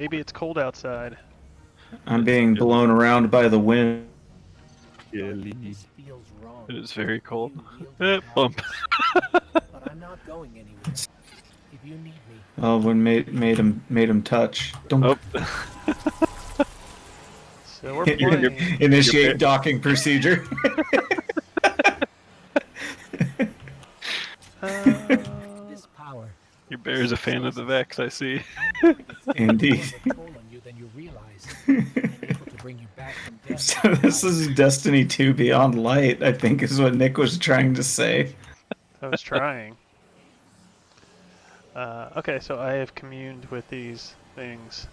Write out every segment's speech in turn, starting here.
Maybe it's cold outside. I'm being blown around by the wind. This feels wrong. It is very cold. Wielding Bump. powers. But I'm not going anywhere. If you need me, Oh, when made him touch. Don't So we're playing. initiate docking procedure. this power. Your bear is a fan of the Vex, I see. Indeed. Control on you than you realize. Able to bring you back from death. So this is Destiny 2 Beyond Light, I think is what Nick was trying to say. I was trying. Okay, so I have communed with these things,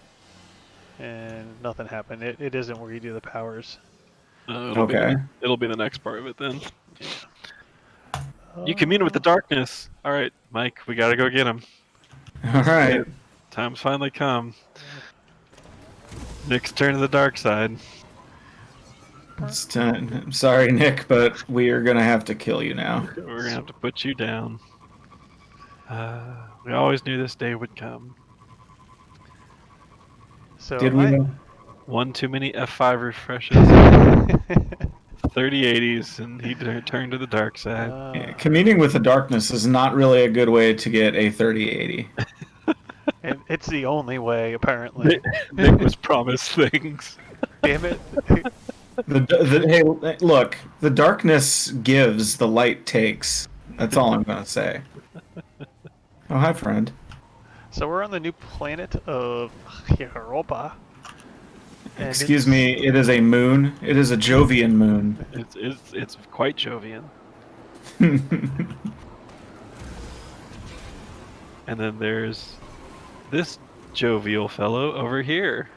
and nothing happened. It isn't where you do the powers. It'll be the next part of it then. You commune with the darkness. All right, Mike, we gotta go get him. All right. Time's finally come. Nick's turn to the dark side. It's time. I'm sorry, Nick, but we are gonna have to kill you now. We're gonna have to put you down. We always knew this day would come. So Did we know? One too many F5 refreshes. 3080s, and he turned to the dark side. Yeah, communing with the darkness is not really a good way to get a 3080. And it's the only way, apparently. Nick was promised things. Damn it. Hey, look, the darkness gives, the light takes. That's all I'm gonna say. Oh, hi, friend. So we're on the new planet of Europa. And Excuse me, it is a moon. It is a Jovian moon. It's quite Jovian. And then there's this jovial fellow over here.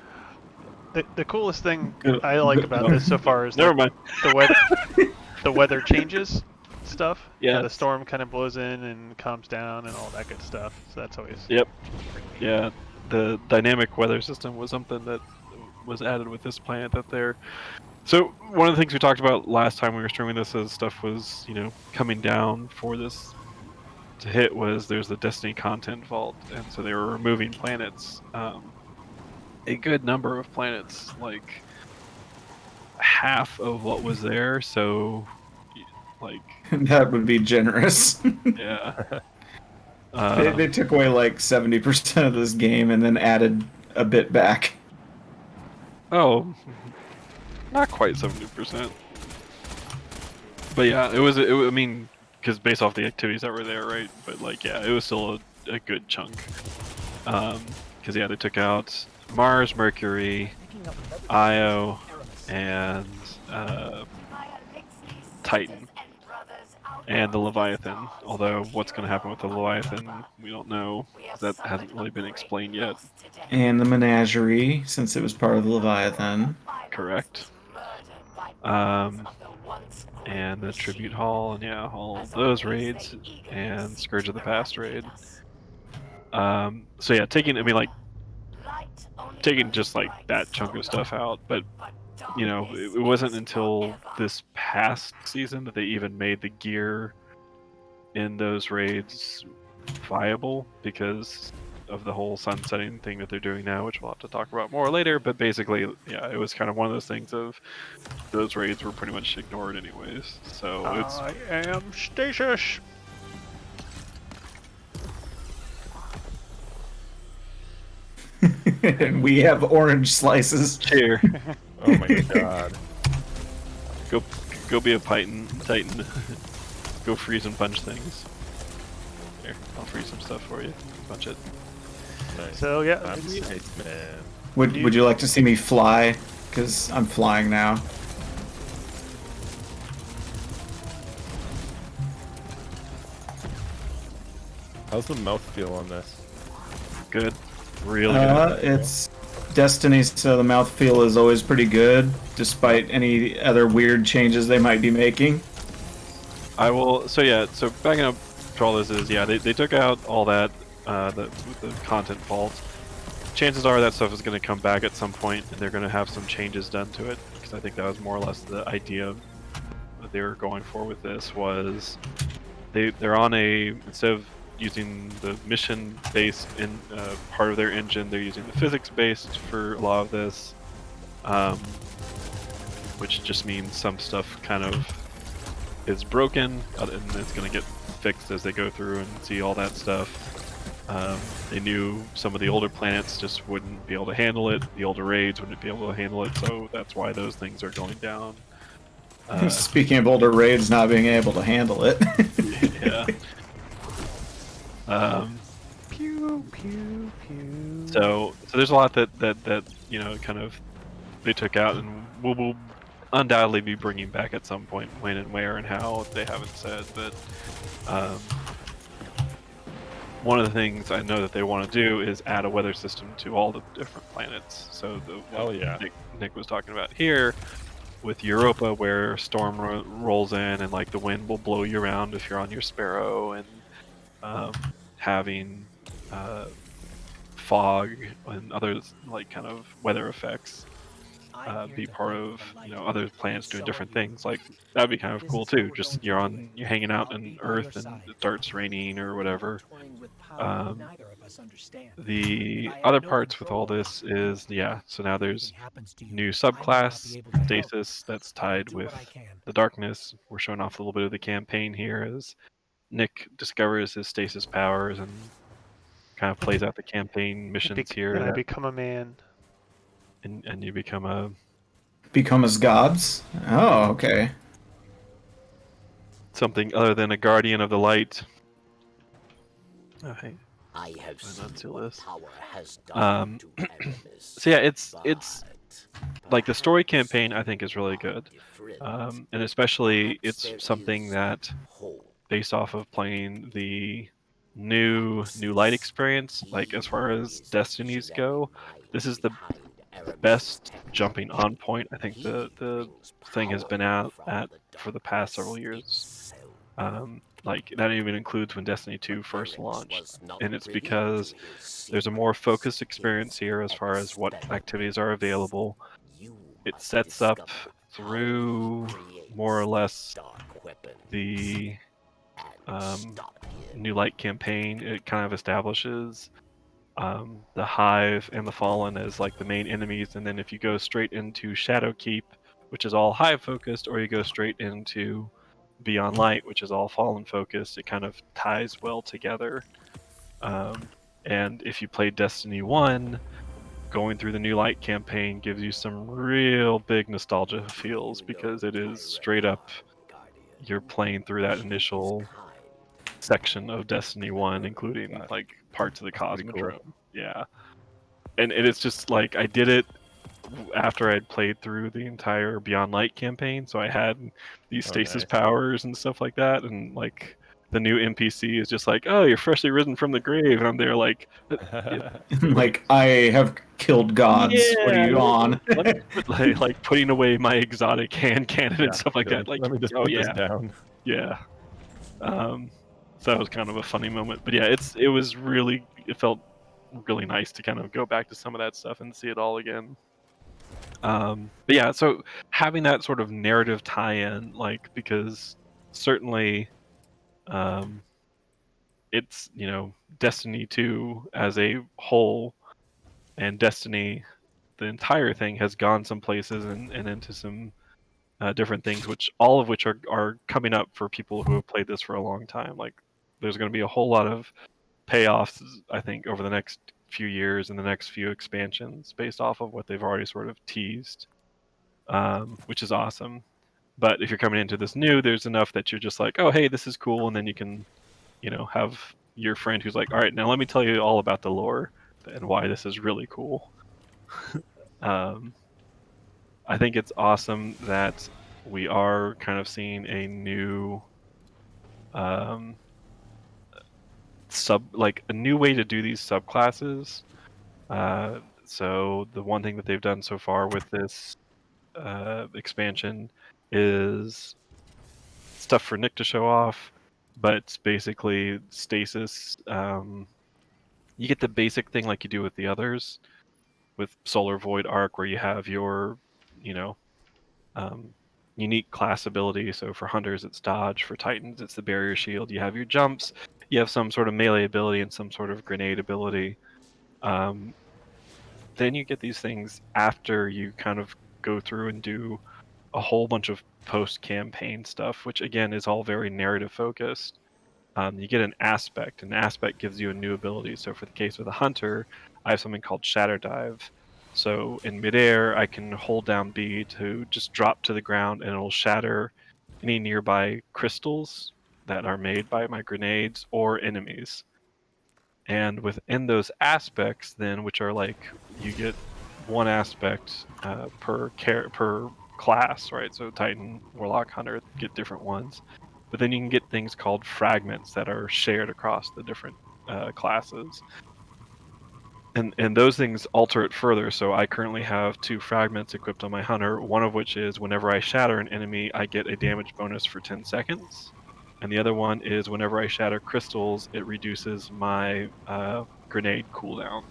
The coolest thing I like about this so far is Never mind. the weather changes stuff. Yeah. The storm kind of blows in and calms down and all that good stuff. So that's always. Yep. Yeah. The dynamic weather system was something that was added with this planet that they're. So one of the things we talked about last time we were streaming this as stuff was, coming down for this to hit was there's the Destiny content vault, and so they were removing planets. A good number of planets, like half of what was there, so like That would be generous. yeah. They took away like 70% of this game and then added a bit back. Oh, not quite 70%. But yeah, it was. I mean, because based off the activities that were there, right? But like, yeah, it was still a good chunk. Because yeah, they took out Mars, Mercury, Io, and Titan, and the Leviathan. Although what's going to happen with the Leviathan, we don't know. That hasn't really been explained yet. And the menagerie, since it was part of the Leviathan. Correct. And the Tribute Hall, and yeah, all of those raids, and Scourge of the Past raid. So yeah, taking just like that chunk of stuff out, but it wasn't until this past season that they even made the gear in those raids viable because of the whole sunsetting thing that they're doing now, which we'll have to talk about more later. But basically, yeah, it was kind of one of those things of those raids were pretty much ignored anyways. So it's. I am Stasis. And we have orange slices. Cheer. Oh my god. Go be a Titan. Go freeze and punch things. Here, I'll freeze some stuff for you. Punch it. Nice. So yeah, I'm nice, man. Would you like to see me fly? Because I'm flying now. How's the mouth feel on this? Good. Really good. It's Destiny, so the mouthfeel is always pretty good, despite any other weird changes they might be making. I will. So yeah. So backing up to all this is they took out all that the content vault. Chances are that stuff is going to come back at some point, and they're going to have some changes done to it. Because I think that was more or less the idea that they were going for with this was they're on a instead of using the mission-based in part of their engine. They're using the physics-based for a lot of this, which just means some stuff kind of is broken, and it's going to get fixed as they go through and see all that stuff. They knew some of the older planets just wouldn't be able to handle it. The older raids wouldn't be able to handle it, so that's why those things are going down. Speaking of older raids not being able to handle it. Yeah. Pew pew pew. So there's a lot that kind of they took out, and we'll undoubtedly be bringing back at some point. When and where and how they haven't said, but one of the things I know that they want to do is add a weather system to all the different planets. So Oh, yeah. Nick was talking about here with Europa, where storm rolls in and like the wind will blow you around if you're on your Sparrow, and having fog and other like kind of weather effects be part of other planets doing different things. Like that'd be kind of cool too. Just you're hanging out on Earth and it starts raining or whatever. The other parts with all this is so now there's new subclass Stasis that's tied with the darkness. We're showing off a little bit of the campaign here as Nick discovers his stasis powers and kind of plays out the campaign missions here. And I become a man. And you become a Become as gods? Oh, okay. something other than a guardian of the light. Oh, hey. I have Why seen not do what this? power has done to Aramis, So yeah, it's but like the story perhaps campaign I think is really you are good, different. and especially Perhaps it's there something is that hope. based off of playing the new light experience. Like as far as destinies go, this is the best jumping on point I think the thing has been out at for the past several years. Like that even includes when Destiny 2 first launched, and it's because there's a more focused experience here as far as what activities are available. It sets up through more or less the new light campaign. It kind of establishes the Hive and the Fallen as like the main enemies, and then if you go straight into Shadowkeep, which is all Hive focused, or you go straight into Beyond Light, which is all Fallen focused, it kind of ties well together. And if you play Destiny 1, going through the new light campaign gives you some real big nostalgia feels, because it is straight up you're playing through that initial section of Destiny 1, including like parts of the That's pretty Cosmodrome. cool. Yeah. And it's just like I did it after I'd played through the entire Beyond Light campaign, so I had these stasis Nice. powers and stuff like that, and like the new NPC is just like, "Oh, you're freshly risen from the grave," and I'm there like, Like, I have killed gods. What are you on? let me put, like putting away my exotic hand cannon and stuff like that. Like, let me just oh put yeah, this down. yeah. So that was kind of a funny moment, but yeah, it felt really nice to kind of go back to some of that stuff and see it all again. But yeah, so having that sort of narrative tie-in, like, because certainly, it's Destiny 2 as a whole, and Destiny, the entire thing has gone some places and into some different things, which all of which are coming up for people who have played this for a long time. Like, there's going to be a whole lot of payoffs, I think, over the next few years and the next few expansions based off of what they've already sort of teased, which is awesome. But if you're coming into this new, there's enough that you're just like, oh, hey, this is cool, and then you can, have your friend who's like, all right, now let me tell you all about the lore and why this is really cool. I think it's awesome that we are kind of seeing a new a new way to do these subclasses. So the one thing that they've done so far with this expansion is stuff for Nick to show off, but it's basically stasis. You get the basic thing like you do with the others, with Solar Void Arc, where you have your, um, unique class ability. So for hunters, it's dodge. For titans, it's the barrier shield. You have your jumps. You have some sort of melee ability and some sort of grenade ability. Um, then you get these things after you kind of go through and do a whole bunch of post-campaign stuff, which again is all very narrative focused. You get an aspect. An aspect gives you a new ability. So for the case of the hunter, I have something called Shatter Dive. So in midair, I can hold down B to just drop to the ground, and it'll shatter any nearby crystals that are made by my grenades or enemies. And within those aspects, then, which are like you get one aspect per class, right? So Titan, Warlock, Hunter get different ones, but then you can get things called fragments that are shared across the different classes, and those things alter it further. So I currently have 2 fragments equipped on my Hunter. One of which is whenever I shatter an enemy, I get a damage bonus for 10 seconds. And the other one is whenever I shatter crystals, it reduces my grenade cooldown.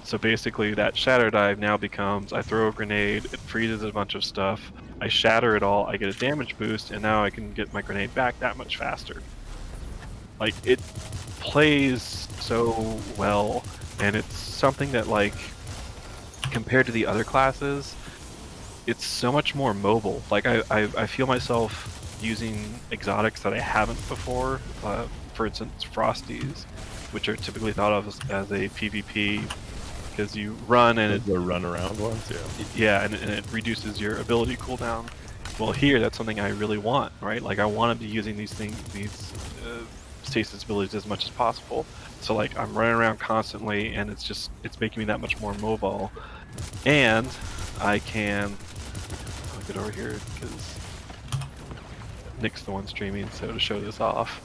So basically, that Shatter Dive now becomes I throw a grenade, it freezes a bunch of stuff, I shatter it all, I get a damage boost, and now I can get my grenade back that much faster. Like, it plays so well, and it's something that, like, compared to the other classes, it's so much more mobile. Like, I feel myself using exotics that I haven't before. For instance, Frosties, which are typically thought of as a PvP, because you run and The run around ones, and it reduces your ability cooldown. Well, here that's something I really want, right? Like I want to be using these stasis abilities as much as possible. So like I'm running around constantly, and it's making me that much more mobile. And I can I'll get over here because Nick's the one streaming, so to show this off.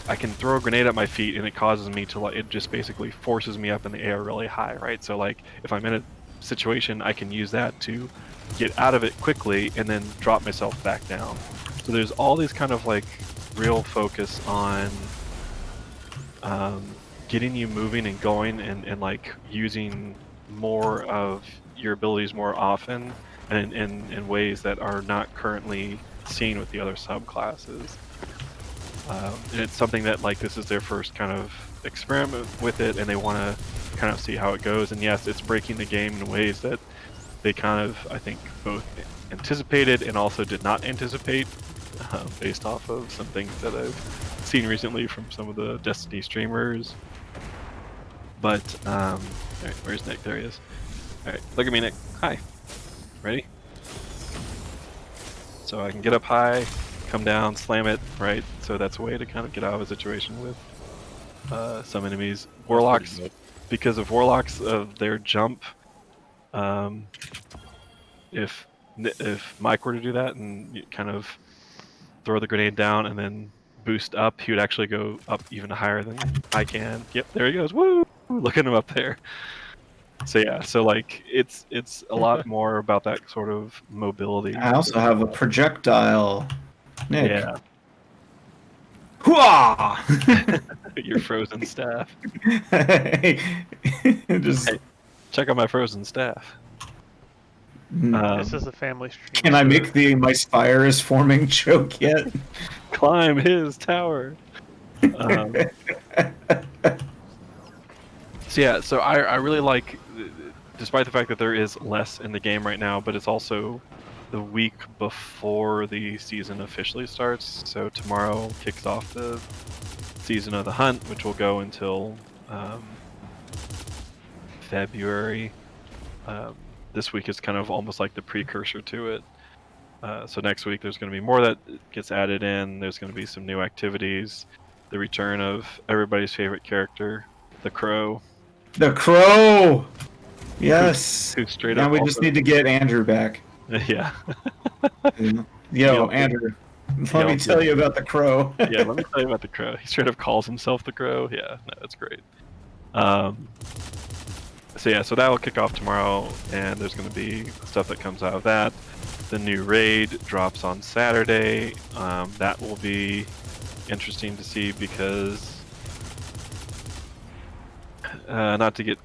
I can throw a grenade at my feet, and it causes me to, like, it just basically forces me up in the air really high, right? So like if I'm in a situation, I can use that to get out of it quickly and then drop myself back down. So there's all these kind of like real focus on getting you moving and going, and like using more of your abilities more often, and in ways that are not currently seen with the other subclasses. And it's something that, like, this is their first kind of experiment with it, and they want to kind of see how it goes. And yes, it's breaking the game in ways that they kind of, I think, both anticipated and also did not anticipate, based off of some things that I've seen recently from some of the Destiny streamers. But, alright, where's Nick? There he is. Alright, look at me, Nick. Hi. Ready? So I can get up high, come down, slam it, right? So that's a way to kind of get out of a situation with some enemies. Warlocks, because of Warlocks, of their jump, if Mike were to do that and you kind of throw the grenade down and then boost up, he would actually go up even higher than I can. Yep, there he goes. Woo! Look at him up there. So yeah, so like it's a lot more about that sort of mobility. I also have a projectile. Nick. Yeah, Hooah! your frozen staff. Just, Hey, check out my frozen staff. This is a family stream. can I so- make the "my spire is forming" joke yet? Climb his tower. So yeah, so I really like, despite the fact that there is less in the game right now, but it's also the week before the season officially starts. So tomorrow kicks off the season of the hunt, which will go until February. This week is kind of almost like the precursor to it. So next week there's going to be more that gets added in. There's going to be some new activities. The return of everybody's favorite character, the Crow. The Crow! Yes! Who straight Now up we just need to get Andrew back. Yeah. Yo, Yeah. Andrew, let me tell you about the Crow. Yeah, let me tell you about the Crow. He straight up calls himself the Crow. Yeah, no, that's great. So yeah, so that will kick off tomorrow, and there's going to be stuff that comes out of that. The new raid drops on Saturday. That will be interesting to see because I'm not going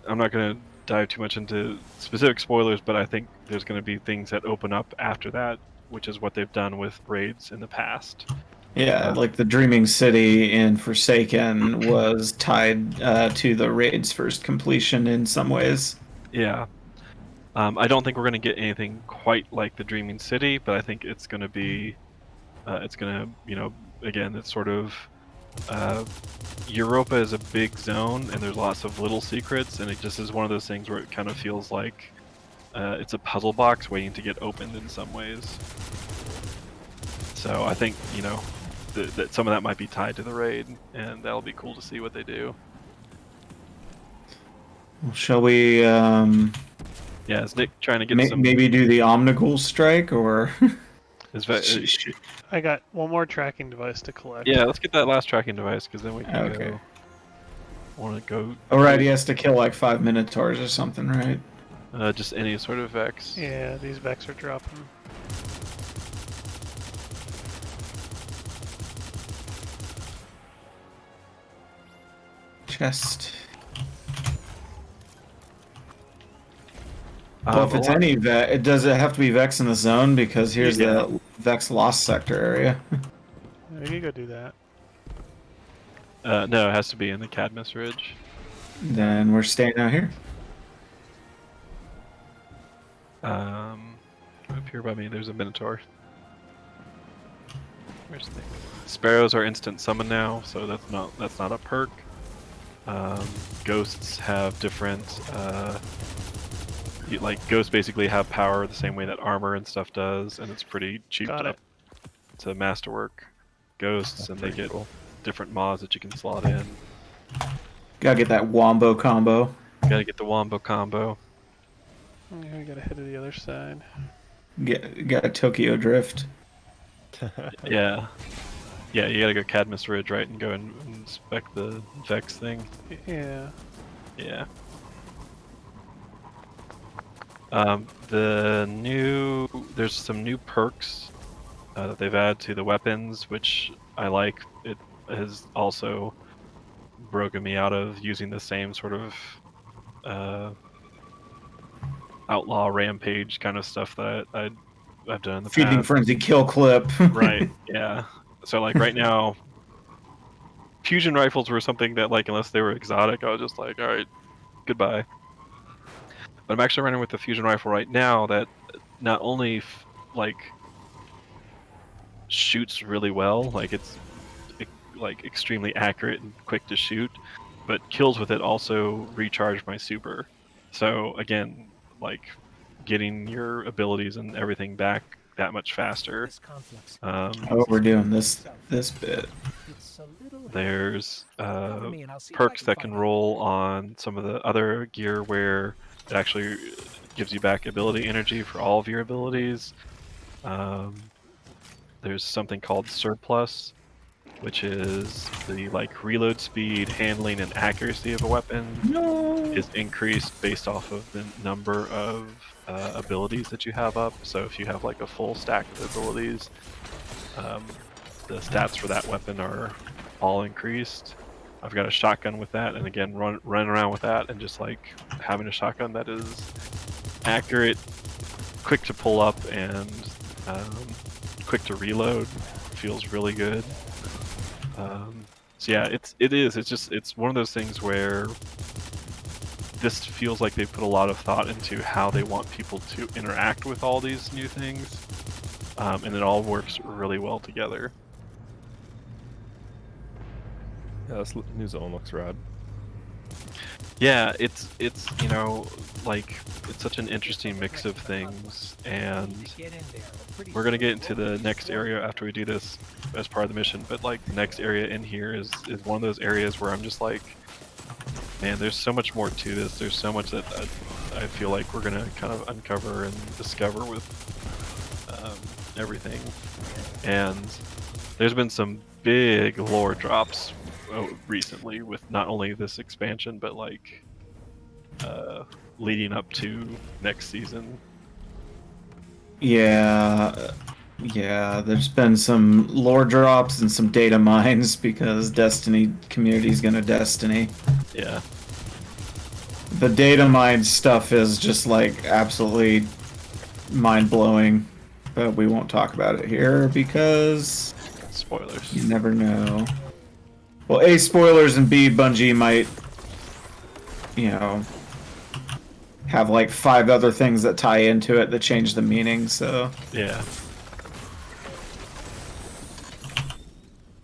to dive too much into specific spoilers, but I think there's going to be things that open up after that, which is what they've done with raids in the past. Yeah, like the Dreaming City in Forsaken was tied to the raid's first completion in some ways. Yeah. I don't think we're going to get anything quite like the Dreaming City, but I think it's going to be, again, it's sort of, Europa is a big zone, and there's lots of little secrets, and it just is one of those things where it kind of feels like it's a puzzle box waiting to get opened in some ways. So I think, that some of that might be tied to the raid, and that'll be cool to see what they do. Shall we Yeah, is Nick trying to get some... maybe do the Omnigul strike, or I got one more tracking device to collect. Yeah, let's get that last tracking device, because then we can Okay. go... Want to go... Oh, right, he has to kill like 5 Minotaurs or something, right? Just any sort of Vex. Yeah, these Vex are dropping. Chest. Well, if A it's lot- any Vex, does it have to be Vex in the zone? Because here's Yeah. the Vex Lost Sector area. We can go do that. No, it has to be in the Cadmus Ridge. Then we're staying out here. Up here by me, there's a Minotaur. Where's Nick? Sparrows are instant summon now, so that's not a perk. Ghosts have different. Ghosts basically have power the same way that armor and stuff does, and it's pretty cheap Got it. to masterwork ghosts, That's and they pretty get cool. different mods that you can slot in. Gotta get that Wombo combo. Gotta get the Wombo combo. Yeah, we gotta head to the other side. Got a Tokyo Drift. Yeah. Yeah, you gotta go Cadmus Ridge, right, and go and inspect the Vex thing. Yeah. Yeah. There's some new perks that they've added to the weapons, which I like. It has also broken me out of using the same sort of outlaw rampage kind of stuff that I've done in the Feeding past. Frenzy kill clip. Right. Yeah. So like right now, fusion rifles were something that unless they were exotic, I was just like, all right, goodbye. But I'm actually running with the fusion rifle right now that not only shoots really well, it's extremely accurate and quick to shoot, but kills with it also recharge my super. So again, getting your abilities and everything back that much faster. This conflict's Oh, we're doing this bit. it's a little There's cover me and I'll see if perks I that can can find roll on some of the other gear where it actually gives you back ability energy for all of your abilities. There's something called surplus, which is the reload speed, handling, and accuracy of a weapon is increased based off of the number of abilities that you have up. So if you have a full stack of abilities, the stats for that weapon are all increased. I've got a shotgun with that, and again, running around with that, and just having a shotgun that is accurate, quick to pull up, and quick to reload feels really good. So yeah, it's one of those things where this feels like they put a lot of thought into how they want people to interact with all these new things, and it all works really well together. Yeah, this new zone looks rad. Yeah, it's it's such an interesting mix of things, and get in there. Pretty we're gonna get into the next area after we do this as part of the mission. But the next area in here is one of those areas where I'm just man, there's so much more to this. There's so much that I feel like we're gonna kind of uncover and discover with everything. And there's been some big lore drops recently with not only this expansion, but leading up to next season. Yeah, there's been some lore drops and some data mines because Destiny community's gonna Destiny. Yeah. the data mine stuff is just like absolutely mind-blowing, but we won't talk about it here because Spoilers. you never know. Well, A, spoilers, and B, Bungie might, you know, have like 5 other things that tie into it that change the meaning, so... Yeah.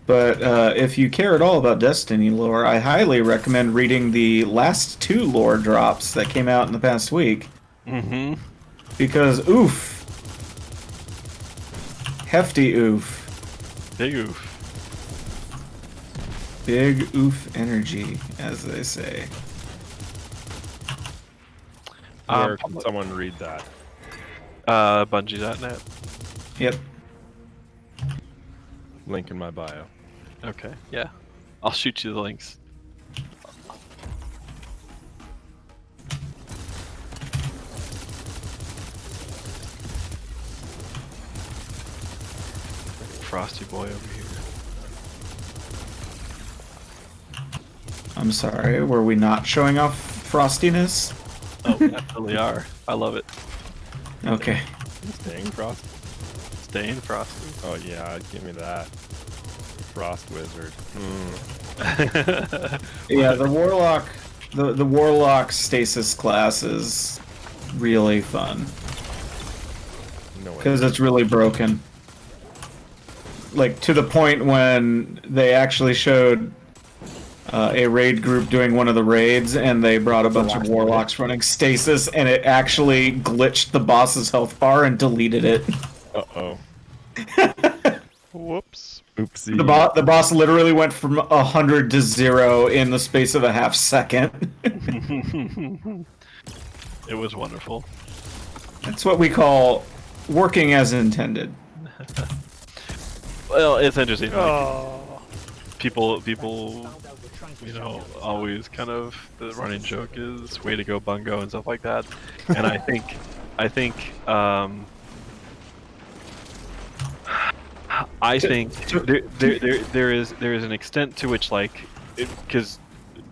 But if you care at all about Destiny lore, I highly recommend reading the last 2 lore drops that came out in the past week. Mm-hmm. Because, oof. Hefty oof. Big oof. Big oof energy, as they say. Where can someone read that? Bungie.net. Yep. Link in my bio. Okay, yeah. I'll shoot you the links. Frosty boy over here. I'm sorry, were we not showing off frostiness? Oh, we definitely are. I love it. Okay. Staying Frost. Staying frosty. Oh yeah, give me that. Frost Wizard. Yeah, the Warlock... The Warlock Stasis class is really fun. No way. Because it's really broken. Like, to the point when they actually showed a raid group doing one of the raids, and they brought a bunch of warlocks running stasis, and it actually glitched the boss's health bar and deleted it. Uh-oh. Whoops. Oopsie. The boss literally went from 100 to 0 in the space of a half second. It was wonderful. That's what we call working as intended. Well, it's interesting. Like, Oh. people, you know, always kind of the running joke is way to go bungo and stuff like that. And I think, there is an extent to which, like, because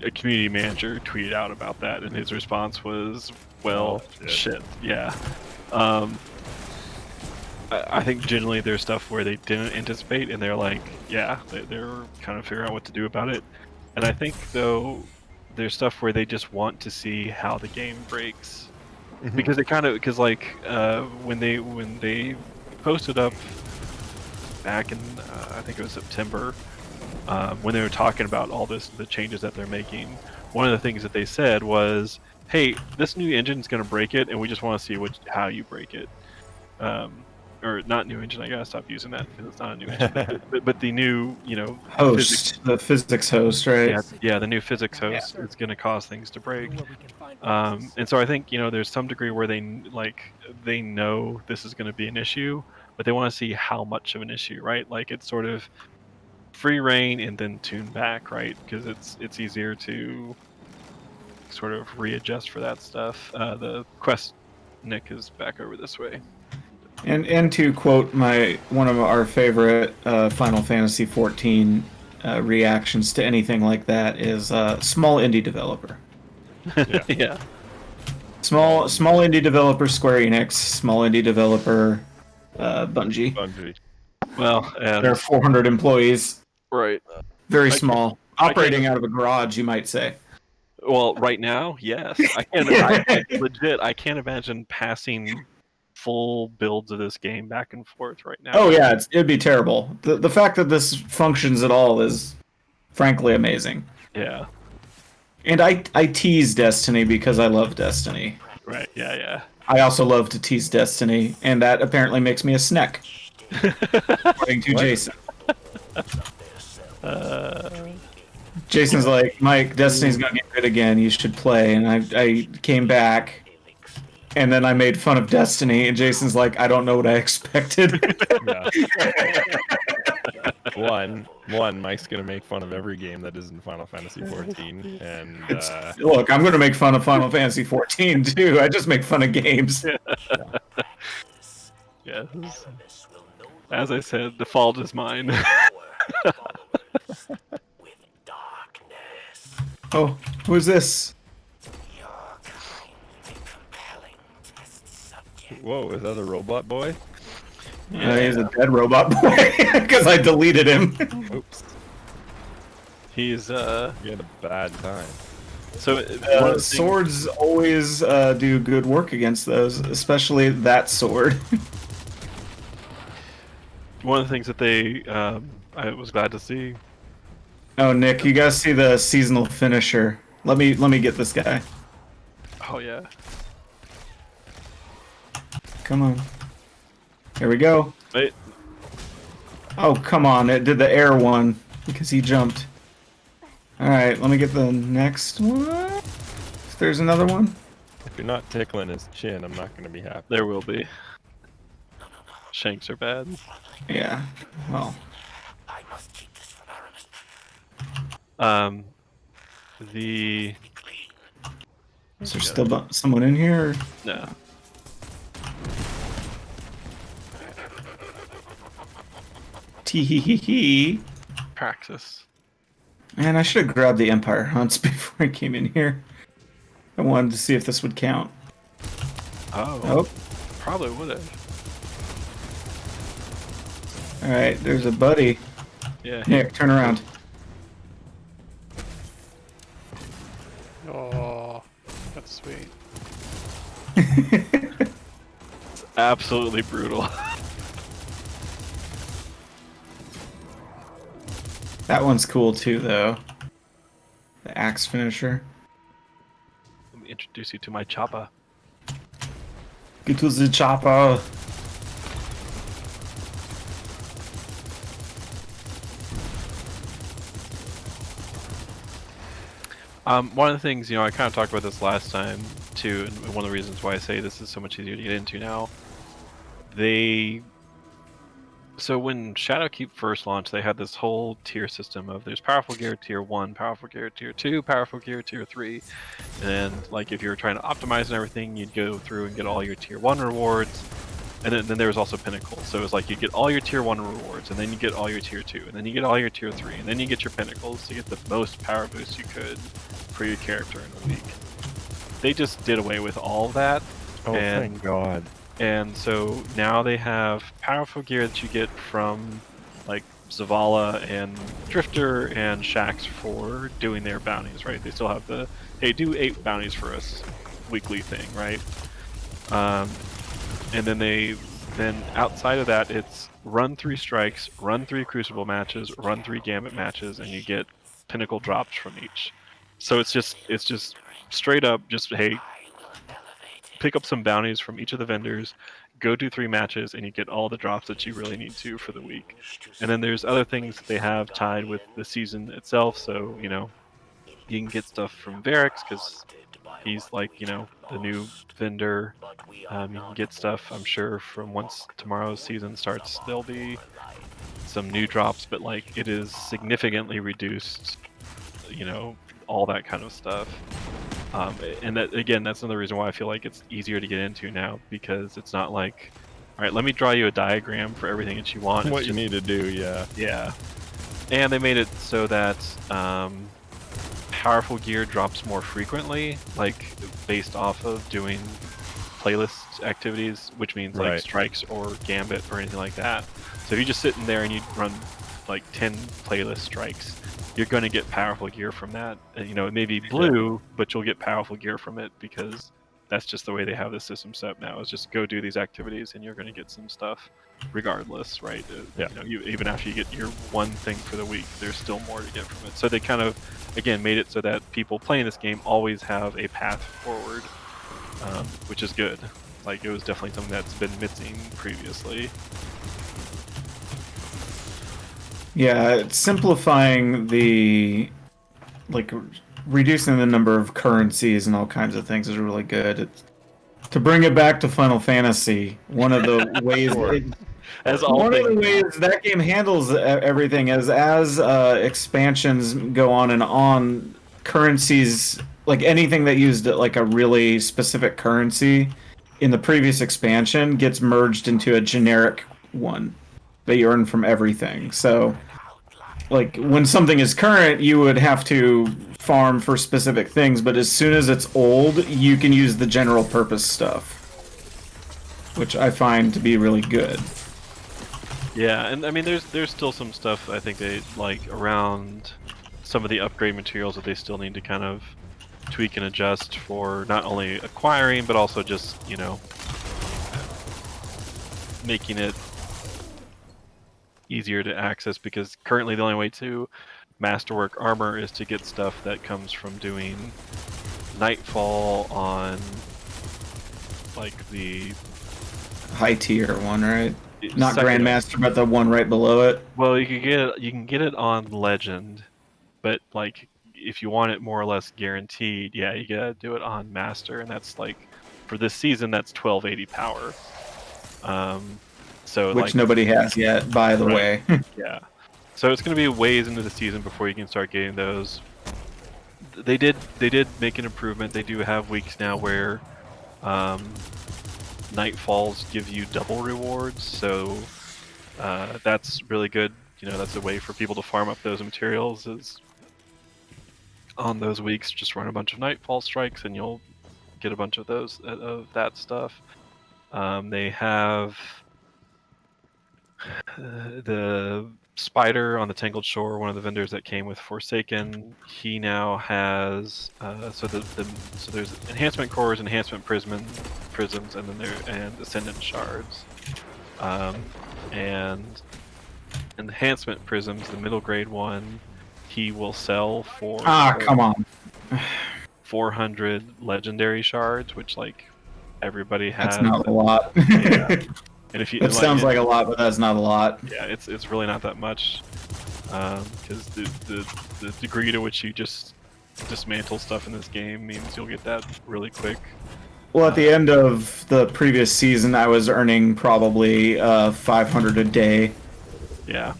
a community manager tweeted out about that, and his response was, "Well, shit, yeah." I think generally there's stuff where they didn't anticipate, and they're like, yeah, they're kind of figuring out what to do about it. And I think, though, there's stuff where they just want to see how the game breaks, because they kind of, because like when they posted up back in I think it was September, when they were talking about all the changes that they're making, one of the things that they said was, hey, this new engine's going to break it, and we just want to see how you break it. Or not new engine, I gotta stop using that because it's not a new engine. but the new, you know, Host, the physics host, right? Yeah, the new physics host is gonna cause things to break. And so I think, you know, there's some degree where they know this is gonna be an issue, but they want to see how much of an issue, right? Like it's sort of free reign and then tune back, right? Because it's easier to sort of readjust for that stuff. The quest Nick is back over this way. And to quote one of our favorite Final Fantasy XIV reactions to anything like that is small indie developer. Yeah. Small indie developer Square Enix, small indie developer Bungie. Well, and There are 400 employees. right. Very small. Operating out of a garage, you might say. Well, right now, yes. I legit, I can't imagine passing full builds of this game back and forth right now. Oh yeah, it'd be terrible. The fact that this functions at all is frankly amazing. Yeah. And I tease Destiny because I love Destiny. Right, yeah. I also love to tease Destiny, and that apparently makes me a snack. According to Jason. Jason's like, Mike, Destiny's gonna get good again, you should play. And I came back, and then I made fun of Destiny, and Jason's like, I don't know what I expected. One, Mike's gonna make fun of every game that isn't Final Fantasy XIV, and look, I'm gonna make fun of Final Fantasy XIV too. I just make fun of games. Yeah. As I said, the fault is mine. Oh, who's this? Whoa, is that a robot boy? He's a dead robot boy because I deleted him. Oops. He's You had a bad time. so one of the things- Swords always do good work against those, especially that sword. one of the things that they I was glad to see. Oh, Nick, you guys see the seasonal finisher? Let me get this guy. Oh yeah. Come on. Here we go. Wait. Oh, come on. It did the air one because he jumped. Alright, let me get the next one. If there's another one. If you're not tickling his chin, I'm not gonna be happy. There will be. Shanks are bad. Yeah. Well. The Is there still someone in here? no. Tee-hee-hee-hee. Praxis. Man, I should have grabbed the Empire Hunts before I came in here. I wanted to see if this would count. Oh. Oh. Probably would have. Alright, there's a buddy. Yeah. Nick, turn around. Oh, that's sweet. It's absolutely brutal. That one's cool too, though. The axe finisher. Let me introduce you to my chopper. Get to the chopper. One of the things, I kind of talked about this last time too, and one of the reasons why I say this is so much easier to get into now. So when Shadowkeep first launched, they had this whole tier system of there's powerful gear tier 1, powerful gear tier 2, powerful gear tier 3, and like if you were trying to optimize and everything, you'd go through and get all your tier 1 rewards. And then there was also Pinnacle. So it was like you get all your tier 1 rewards, and then you get all your tier 2, and then you get all your tier 3, and then you get your Pinnacles to get the most power boost you could for your character in a week. They just did away with all of that. Oh, and, thank God. And so now they have powerful gear that you get from like Zavala and Drifter and Shax for doing their bounties, right? They still have the, hey, do 8 bounties for us weekly thing, right? And then outside of that, it's run 3 strikes, run 3 crucible matches, run 3 gambit matches, and you get pinnacle drops from each. So it's just straight up just, hey, pick up some bounties from each of the vendors, go do 3 matches, and you get all the drops that you really need to for the week. And then there's other things that they have tied with the season itself. So you can get stuff from Varix because he's like the new vendor. You can get stuff, I'm sure, from once tomorrow's season starts, there'll be some new drops, but like it is significantly reduced, all that kind of stuff. And that, again, that's another reason why I feel like it's easier to get into now, because it's not like, all right, let me draw you a diagram for everything that you want. What you need to do, yeah. Yeah. And they made it so that powerful gear drops more frequently, like based off of doing playlist activities, which means like Right. strikes or gambit or anything like that. So if you just sit in there and you run like 10 playlist strikes, you're going to get powerful gear from that. It may be blue, but you'll get powerful gear from it because that's just the way they have the system set up now. Is just go do these activities and you're going to get some stuff regardless, right? Yeah. Even after you get your one thing for the week, there's still more to get from it. So they kind of, again, made it so that people playing this game always have a path forward, which is good. Like, it was definitely something that's been missing previously. Yeah, it's simplifying reducing the number of currencies and all kinds of things is really good. To bring it back to Final Fantasy, one of the ways As all one of the things, ways that game handles everything is as expansions go on and on, currencies, like anything that used like a really specific currency in the previous expansion, gets merged into a generic one that you earn from everything. So, like, when something is current, you would have to farm for specific things, but as soon as it's old, you can use the general purpose stuff. which I find to be really good. Yeah, and I mean, there's still some stuff I think they like around some of the upgrade materials that they still need to kind of tweak and adjust for not only acquiring but also just making it easier to access, because currently the only way to masterwork armor is to get stuff that comes from doing Nightfall on like the High tier one, right? Not second. Grandmaster, but the one right below it. Well, you can get it on Legend, but like if you want it more or less guaranteed, yeah, you gotta do it on Master, and that's like for this season that's 1280 power. So Which like nobody has yet, by the Right. way. yeah, so it's gonna be ways into the season before you can start getting those. They did make an improvement. They do have weeks now where Nightfalls give you double rewards, so that's really good. That's a way for people to farm up those materials, is on those weeks just run a bunch of Nightfall strikes and you'll get a bunch of those of that stuff. They have the spider on the Tangled Shore, one of the vendors that came with Forsaken. He now has so there's enhancement cores, enhancement prisms, and then and ascendant shards. And enhancement prisms, the middle grade one, he will sell for Come on. 400 legendary shards, which like everybody has. That's not a lot. Yeah. And if you That sounds like a lot, but that's not a lot. yeah, it's really not that much, because the degree to which you just dismantle stuff in this game means you'll get that really quick. Well, at the end of the previous season, I was earning probably 500 a day. Yeah.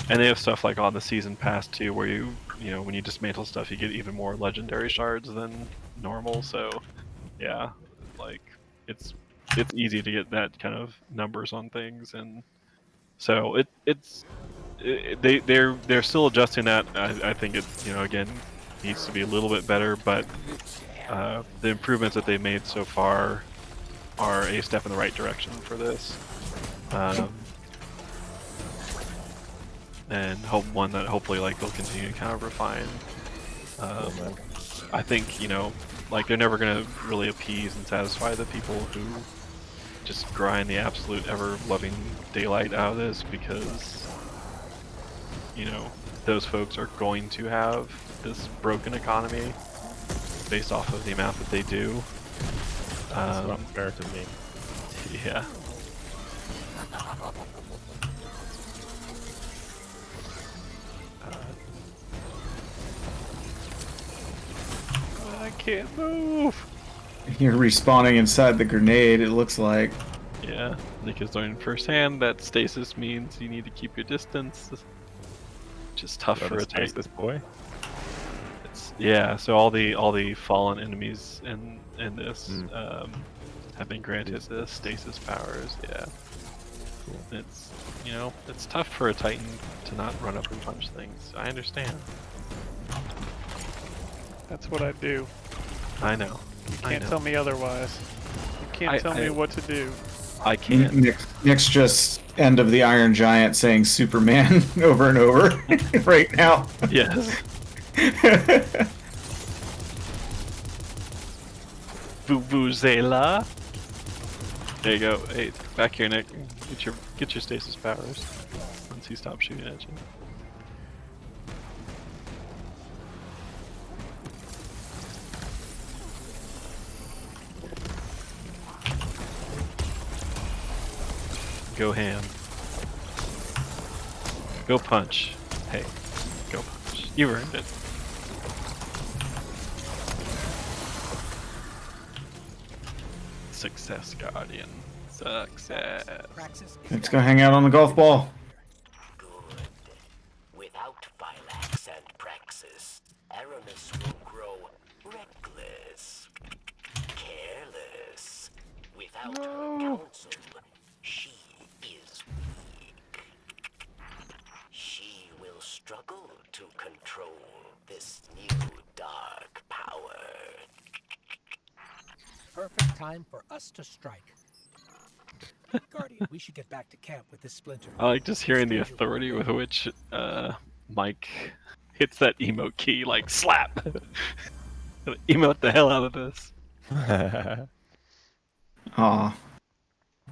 And they have stuff like on the season pass too, where when you dismantle stuff, you get even more legendary shards than normal. So, yeah, like it's easy to get that kind of numbers on things, and so they're still adjusting that. I think it again needs to be a little bit better, but the improvements that they made so far are a step in the right direction for this. And one that hopefully like they'll continue to kind of refine. I think like they're never gonna really appease and satisfy the people who just grind the absolute ever-loving daylight out of this, because those folks are going to have this broken economy based off of the amount that they do. That's not fair to me. Yeah. I can't move. You're respawning inside the grenade, it looks like. Yeah, Nick is learning firsthand that stasis means you need to keep your distance, which is tough for a tank. This boy. Yeah, so all the fallen enemies in this have been granted the stasis powers. Yeah, cool. It's tough for a Titan to not run up and punch things. I understand. That's what I do. I know. You can't tell me otherwise. You can't tell me what to do. I can't. Nick's just end of the Iron Giant saying Superman over and over right now. Yes. Vuvuzela. There you go. Hey, back here, Nick. Get your stasis powers once he stops shooting at you. Go ham. Go punch. Hey, go punch. You earned it. Success, Guardian. Success. Let's go hang out on the golf ball. Good. Without Phylax and Praxis, Aramis will grow reckless, careless. Without her counsel, she is weak. She will struggle to control this new dark power. perfect time for us to strike. Guardian, we should get back to camp with this splinter. I like just hearing the authority with which Mike hits that emote key, like slap. Emote the hell out of this. Aw.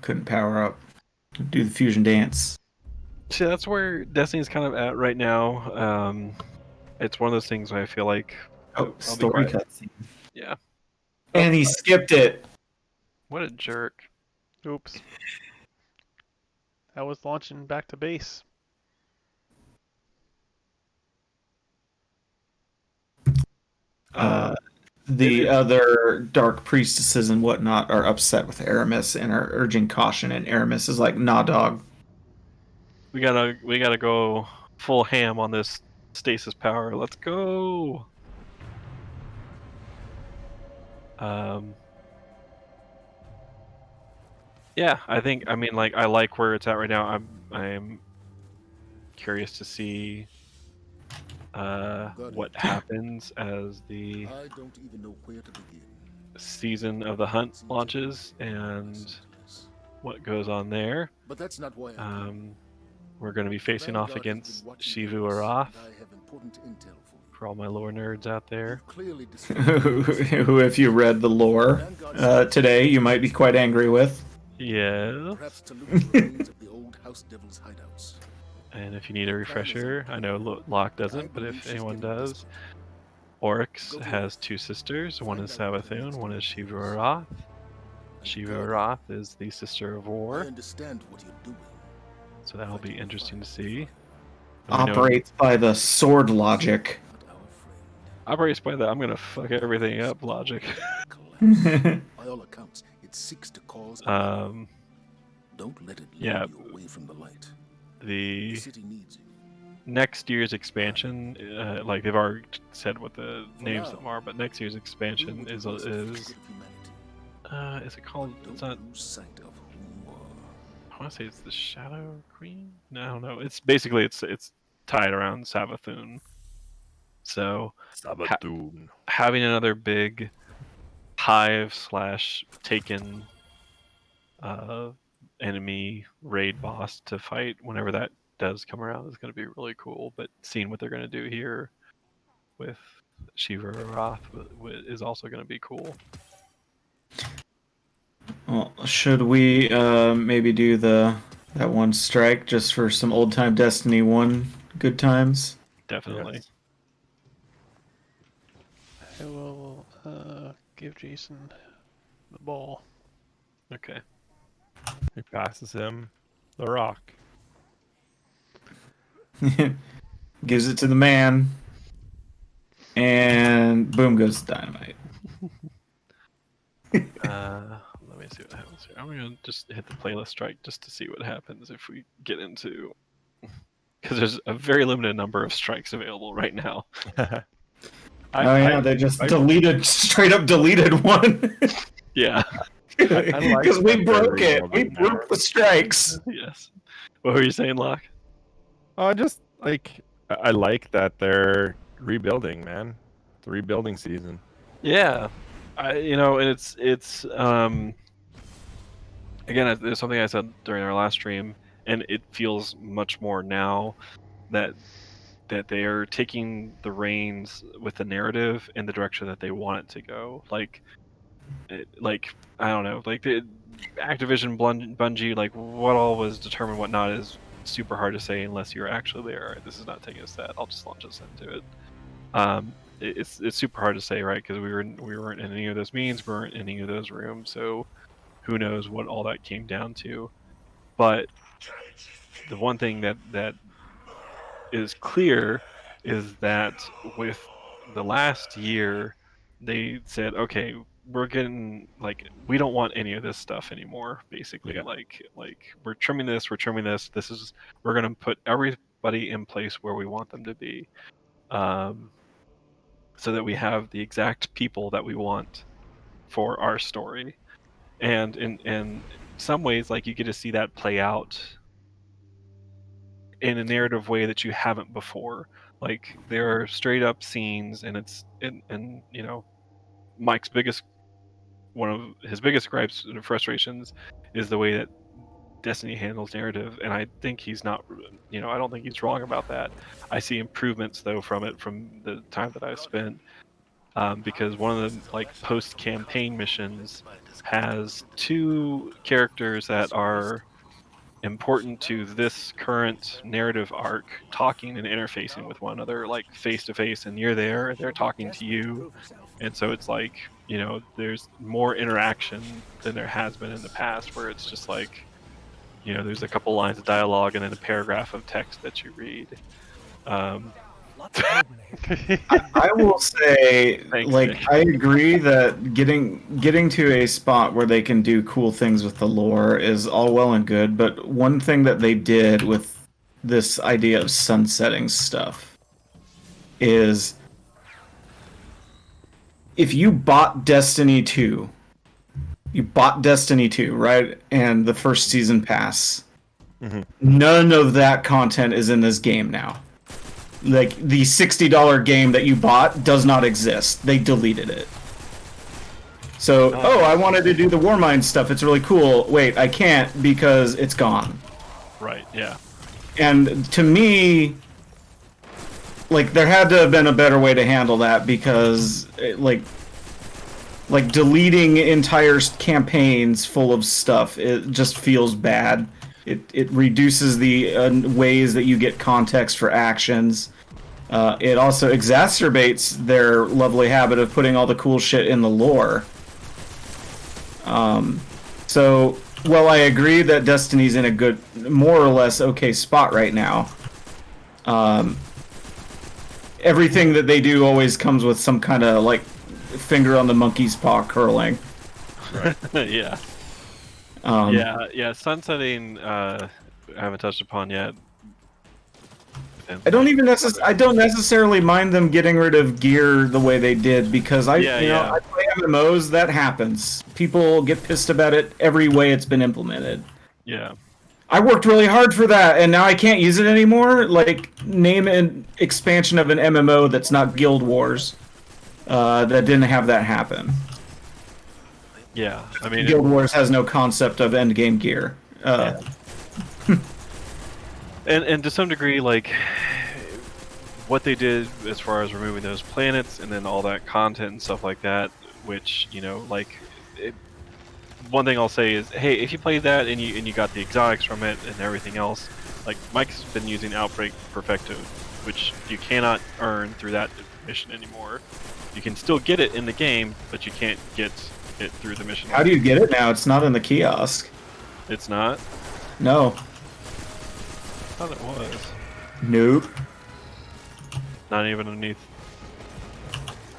Couldn't power up. Do the fusion dance. See, that's where Destiny's kind of at right now. It's one of those things where I feel like Oh, I'll be story quiet. cutscene. Yeah. And he skipped it. What a jerk. Oops. I was launching back to base. The other dark priestesses and whatnot are upset with Aramis and are urging caution, and Aramis is like, nah, dog. We gotta go full ham on this stasis power. Let's go. Yeah, I mean like I like where it's at right now. I'm curious to see what happens as the I don't even know where to begin. season of the hunt launches and what goes on there. But that's not why I'm We're going to be facing off against Shivu Arath for all my lore nerds out there. Who, if you read the lore today, you might be quite angry with. Yeah. Perhaps to loot the remains of the old House Devil's hideouts. And if you need a refresher, I know Locke doesn't, but if anyone does, Oryx has two sisters. One is Savathun, one is Shivu Arath. Shivu Arath is the sister of I war, understand what you're doing. so that'll be interesting to see. Operates by the sword logic. Not our friend. Operates by the I'm gonna fuck everything up logic. Collapse. By all accounts, it seeks to cause. Don't let it lead yeah. you away from the light. The The city needs you. next year's expansion, like they've already said what the names of them are, but next year's Do expansion what you is must for the good of humanity. is it called? Don't It's not. lose sight of who you are. I want to say it's the Shadow Queen. No, I don't know. It's basically it's tied around Savathun. So Sabathun. having another big hive / taken enemy raid boss to fight whenever that does come around is going to be really cool. But seeing what they're going to do here with Shiva Arath is also going to be cool. Well, should we maybe do that one strike just for some old time Destiny 1 good times? Definitely. Yes. I will give Jason the ball. Okay. He passes him the rock. Gives it to the man, and boom goes the dynamite. Let me see what happens here. I'm gonna just hit the playlist strike just to see what happens if we get into, because there's a very limited number of strikes available right now. They just straight up deleted one. Yeah. Because we broke it. We more. broke the strikes. Yes. What were you saying, Locke? I just I like that they're rebuilding, man. It's a rebuilding season. Yeah. And it's again, there's something I said during our last stream, and it feels much more now that they are taking the reins with the narrative in the direction that they want it to go. Like I don't know, like the Activision, Bungie, like what all was determined, what not is super hard to say unless you're actually there. Right, this is not taking us that. I'll just launch us into it. It's super hard to say, right? Because we weren't in any of those meetings, we weren't in any of those rooms, so who knows what all that came down to. But the one thing that is clear is that with the last year, they said, okay, we're getting we don't want any of this stuff anymore. Basically, Yeah. like we're trimming this. We're gonna put everybody in place where we want them to be, so that we have the exact people that we want for our story. And in some ways, like you get to see that play out in a narrative way that you haven't before. Like there are straight up scenes, and it's and Mike's biggest one of his biggest gripes and frustrations is the way that Destiny handles narrative, and I think he's not, I don't think he's wrong about that. I see improvements though from it from the time that I've spent, because one of the like post-campaign missions has two characters that are important to this current narrative arc talking and interfacing with one another like face to face, and you're there and they're talking to Destiny to you, prove herself. and so it's like, there's more interaction than there has been in the past, where it's just like, there's a couple lines of dialogue and then a paragraph of text that you read. Lots of movement ahead. I will say, Thanks, like, Nick. I agree that getting to a spot where they can do cool things with the lore is all well and good, but one thing that they did with this idea of sunsetting stuff is if you bought Destiny 2, right? And the first season pass, none of that content is in this game now. Like, the $60 game that you bought does not exist. They deleted it. So, I wanted to do the Warmind stuff. It's really cool. Wait, I can't because it's gone. Right, yeah. And to me, like, there had to have been a better way to handle that, because like deleting entire campaigns full of stuff, it just feels bad. It reduces the ways that you get context for actions. It also exacerbates their lovely habit of putting all the cool shit in the lore. So, while I agree that Destiny's in a good, more or less okay spot right now, everything that they do always comes with some kind of, like, finger on the monkey's paw curling. Yeah. Sunsetting, I haven't touched upon yet. I don't necessarily mind them getting rid of gear the way they did, because I play MMOs, that happens. People get pissed about it every way it's been implemented. Yeah. I worked really hard for that, and now I can't use it anymore. Like, name an expansion of an MMO that's not Guild Wars that didn't have that happen. Yeah, I mean, Guild Wars has no concept of endgame gear. And to some degree, like, what they did as far as removing those planets and then all that content and stuff like that, which, one thing I'll say is, hey, if you played that and you got the exotics from it and everything else, like, Mike's been using Outbreak Perfecto, which you cannot earn through that mission anymore. You can still get it in the game, but you can't get it through the mission. How do you get it now? It's not in the kiosk. It's not? No. I thought it was. Nope. Not even underneath.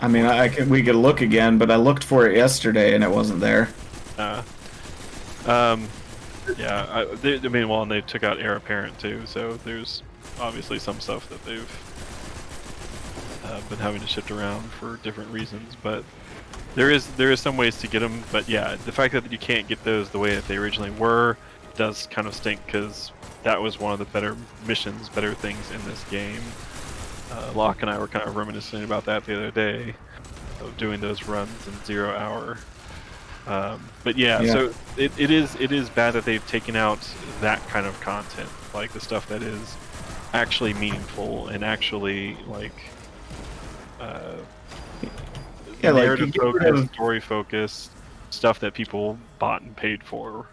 I mean, we could look again, but I looked for it yesterday and it wasn't there. And they took out Heir Apparent too, so there's obviously some stuff that they've been having to shift around for different reasons, but there is some ways to get them. But yeah, the fact that you can't get those the way that they originally were does kind of stink, because that was one of the better missions, better things in this game. Locke and I were kind of reminiscing about that the other day, of doing those runs in 0 hour. But yeah, so it is bad that they've taken out that kind of content, like the stuff that is actually meaningful and actually like narrative focused, story focused stuff that people bought and paid for.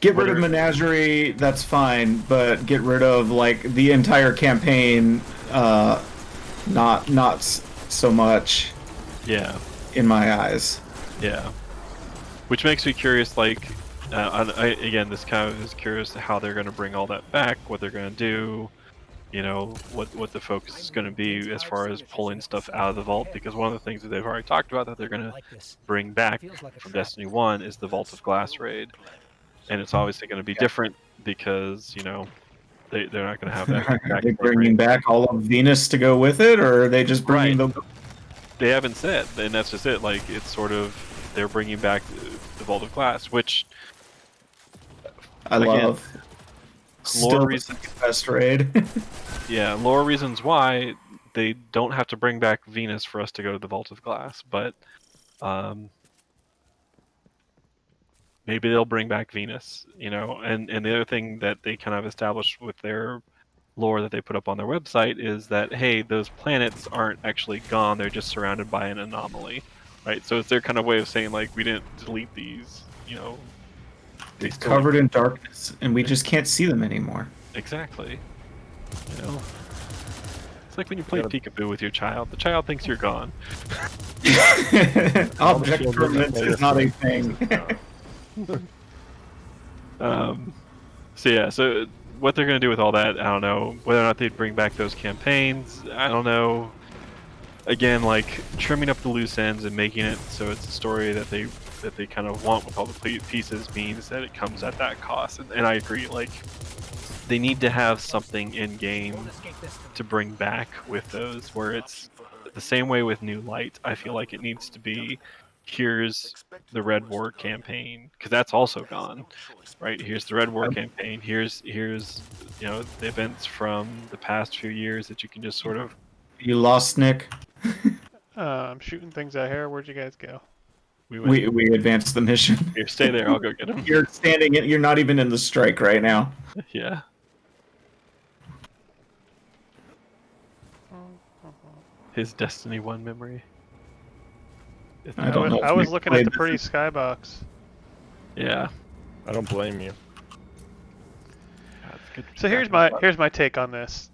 Get rid of Menagerie, that's fine, but get rid of, like, the entire campaign, not so much. Yeah. In my eyes. Yeah. Which makes me curious, like, again, this kind of is curious how they're going to bring all that back, what they're going to do, what the focus is going to be as far as pulling stuff out of the vault, because one of the things that they've already talked about that they're going to bring back from Destiny 1 is the Vault of Glass raid. And it's obviously going to be different because, they're not going to have that. Are they bringing back all of Venus to go with it, or are they just bringing the... They haven't said, and that's just it. Like, it's sort of, they're bringing back the Vault of Glass, which I love. Lore reasons, best raid. Yeah, lore reasons why they don't have to bring back Venus for us to go to the Vault of Glass, but maybe they'll bring back Venus, you know. And the other thing that they kind of established with their lore that they put up on their website is that, hey, those planets aren't actually gone, they're just surrounded by an anomaly, right? So it's their kind of way of saying, like, we didn't delete these, you know. They're covered in darkness, and we just can't see them anymore. Exactly. You know, it's like when you play peekaboo with your child. The child thinks you're gone. Object permanence is not a thing. So yeah, so what they're going to do with all that, I don't know. Whether or not they'd bring back those campaigns, I don't know. Again, like, trimming up the loose ends and making it so it's a story that they kind of want with all the pieces means that it comes at that cost. And I agree, like, they need to have something in game to bring back with those, where it's the same way with New Light. I feel like it needs to be, here's the Red War campaign, because that's also gone, right? Here's the Red War campaign. Here's you know, the events from the past few years that you can just sort of. You lost, Nick. I'm shooting things out here. Where'd you guys go? We advanced the mission. Here, stay there. I'll go get them. You're standing. You're not even in the strike right now. Yeah. His Destiny 1 memory. I don't know. I was looking at the pretty skybox. Yeah. I don't blame you. So here's my take on this.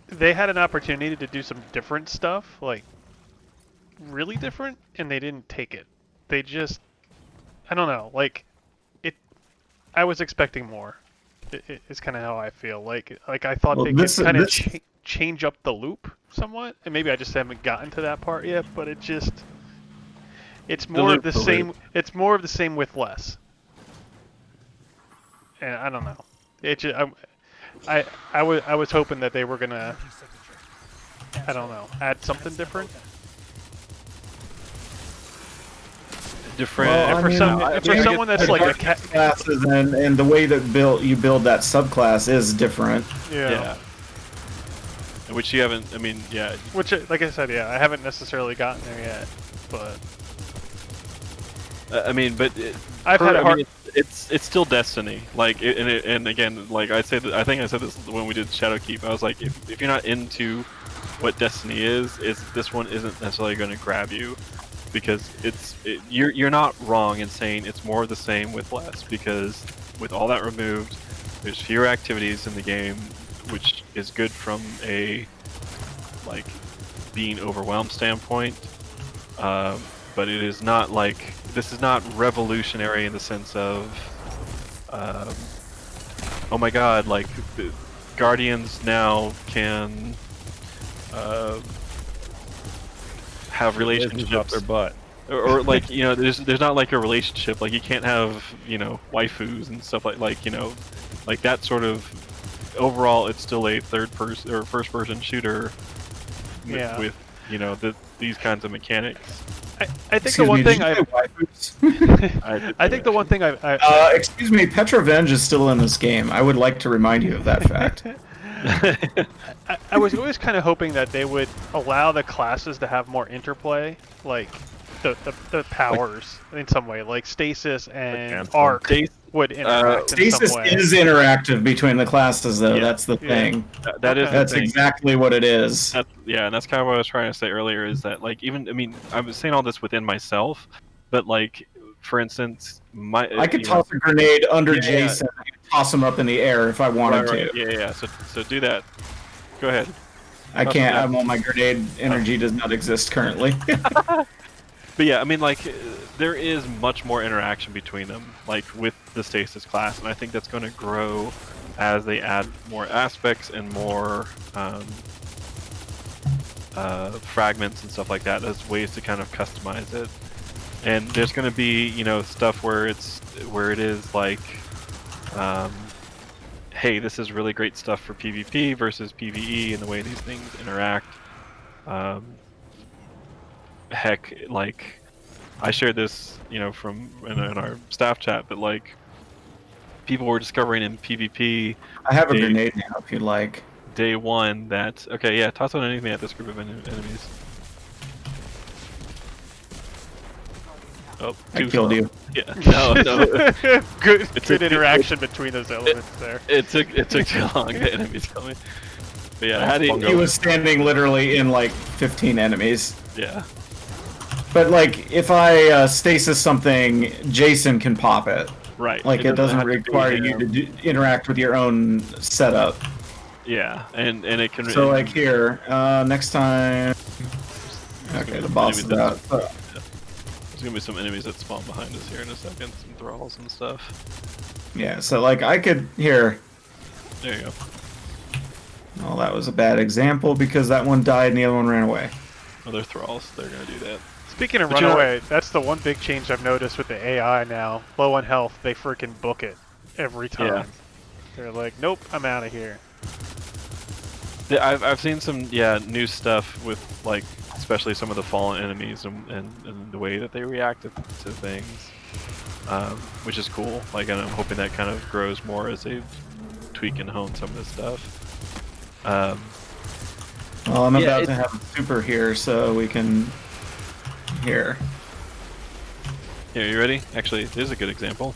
They had an opportunity to do some different stuff, like really different, and they didn't take it. They just, I don't know, like it. I was expecting more. It's kind of how I feel. Like I thought they could kind of change up the loop somewhat, and maybe I just haven't gotten to that part yet. But it's more of the same. It's more of the same with less. And I don't know. It just, I was hoping that they were gonna, I don't know, add something different. Well, for someone that's like a classes and the way that you build that subclass is different. Yeah. Which you haven't. I mean, yeah. Which, like I said, yeah, I haven't necessarily gotten there yet, but. I mean, but I've had a hard. I mean, it's still Destiny. Like, and again, like I think I said this when we did Shadowkeep. I was like, if you're not into what Destiny is this one isn't necessarily going to grab you, because you're not wrong in saying it's more of the same with less, because with all that removed, there's fewer activities in the game, which is good from a like being overwhelmed standpoint. But it is not like, this is not revolutionary in the sense of, oh my god, like the Guardians now can have relationships up their butt. or like, you know, there's not like a relationship, like you can't have, you know, waifus and stuff like you know, like that sort of. Overall, it's still a third person or first person shooter with you know, these kinds of mechanics. I think the one thing I think the one thing excuse me, Petrovenge is still in this game. I would like to remind you of that fact. I was always kind of hoping that they would allow the classes to have more interplay, like the powers in some way, like Stasis and Arc would interact in Stasis some way. is interactive between the classes, though. Yeah. That's the thing. That's exactly what it is. And that's kind of what I was trying to say earlier. Is that, like, even, I mean, I was saying all this within myself, but like, for instance, I could toss a grenade under Jason and toss him up in the air if I wanted to. Yeah. So do that. Go ahead. I can't. My grenade energy does not exist currently. But yeah, I mean, like, there is much more interaction between them, like with the Stasis class, and I think that's going to grow as they add more aspects and more fragments and stuff like that as ways to kind of customize it. And there's going to be, you know, stuff where it is like, hey, this is really great stuff for PvP versus PvE and the way these things interact. Heck, like, I shared this, you know, from in our staff chat, but like, people were discovering in PvP. I have a grenade now, if you'd like. Day one, that toss on anything at this group of enemies. Oh, I too killed slow. you. Yeah. No, no. good It's good a- interaction between those elements there. It took too long. The enemies coming. But yeah, how do you? He was standing literally in like 15 enemies. Yeah. But like, if I stasis something, Jason can pop it. Right. Like, it doesn't have to be require you to interact with your own setup. Yeah, and it can. So like here, next time. Okay, the boss is out. There's gonna be some enemies that spawn behind us here in a second, some thralls and stuff. Yeah, so like I could here. There you go. Oh, that was a bad example because that one died and the other one ran away. Other thralls, they're gonna do that. Speaking of But you know- runaway, that's the one big change I've noticed with the AI now. Low on health, they freaking book it every time. Yeah. They're like, nope, I'm out of here. I've seen some new stuff with like especially some of the fallen enemies and the way that they react to things, which is cool. Like, and I'm hoping that kind of grows more as they tweak and hone some of this stuff. Well, I'm Yeah, about to have a super here, so we can. Here. Here, you ready? Actually, there's a good example.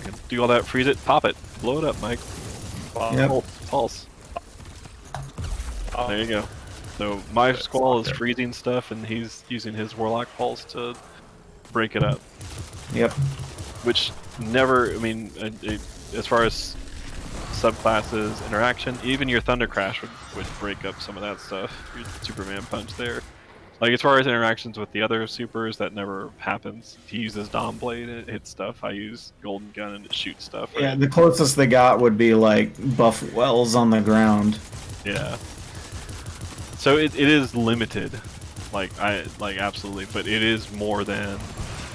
I can do all that, freeze it, pop it, blow it up, Mike. Yep. Pulse. There you go. So my Squall is freezing stuff, and he's using his Warlock Pulse to break it up. Yep. Which never, I mean, as far as subclasses, interaction, even your Thunder Crash would break up some of that stuff. Your Superman Punch there. Like, as far as interactions with the other supers, that never happens. He uses Dawn Blade and it hits stuff. I use Golden Gun and it shoots stuff. Right? Yeah, the closest they got would be like buff wells on the ground. Yeah. So it is limited, absolutely, but it is more than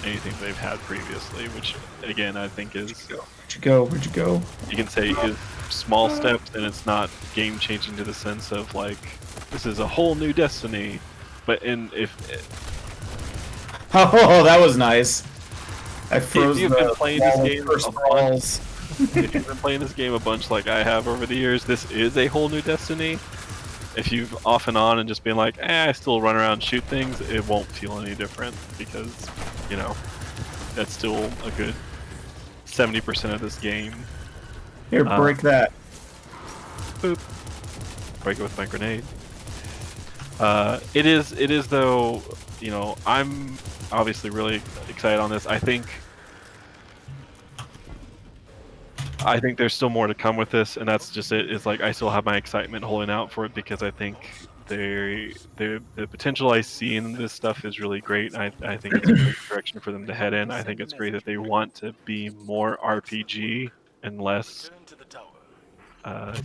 anything they've had previously, which again I think is. Where'd you go? Where'd you go? You can say is small steps, and it's not game changing to the sense of like this is a whole new Destiny, but Oh, that was nice. I froze you've the been playing this wall game first a balls. if you've been playing this game a bunch like I have over the years, this is a whole new Destiny. If you've off and on and just been like, I still run around and shoot things, it won't feel any different because, you know, that's still a good 70% of this game. Here, break that. Boop. Break it with my grenade. It is though, you know, I'm obviously really excited on this. I think there's still more to come with this, and that's just it. It's like I still have my excitement holding out for it because I think the potential I see in this stuff is really great. I think it's a great direction for them to head in. I think it's great that they want to be more RPG and less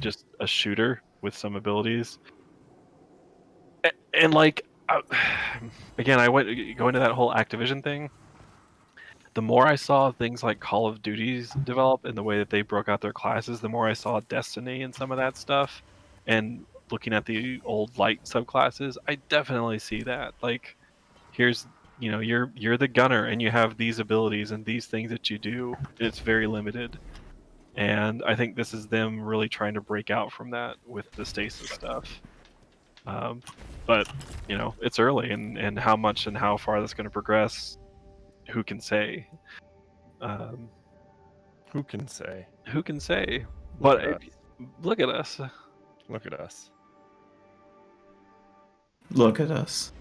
just a shooter with some abilities. And like, again, go into that whole Activision thing. The more I saw things like Call of Duties develop and the way that they broke out their classes, the more I saw Destiny and some of that stuff. And looking at the old light subclasses, I definitely see that. Like, here's, you know, you're the gunner and you have these abilities and these things that you do. It's very limited. And I think this is them really trying to break out from that with the stasis stuff. But, you know, it's early, and how much and how far that's going to progress, who can say? Who can say? Who can say? Look But at us. look at us. Look at us. Look at us.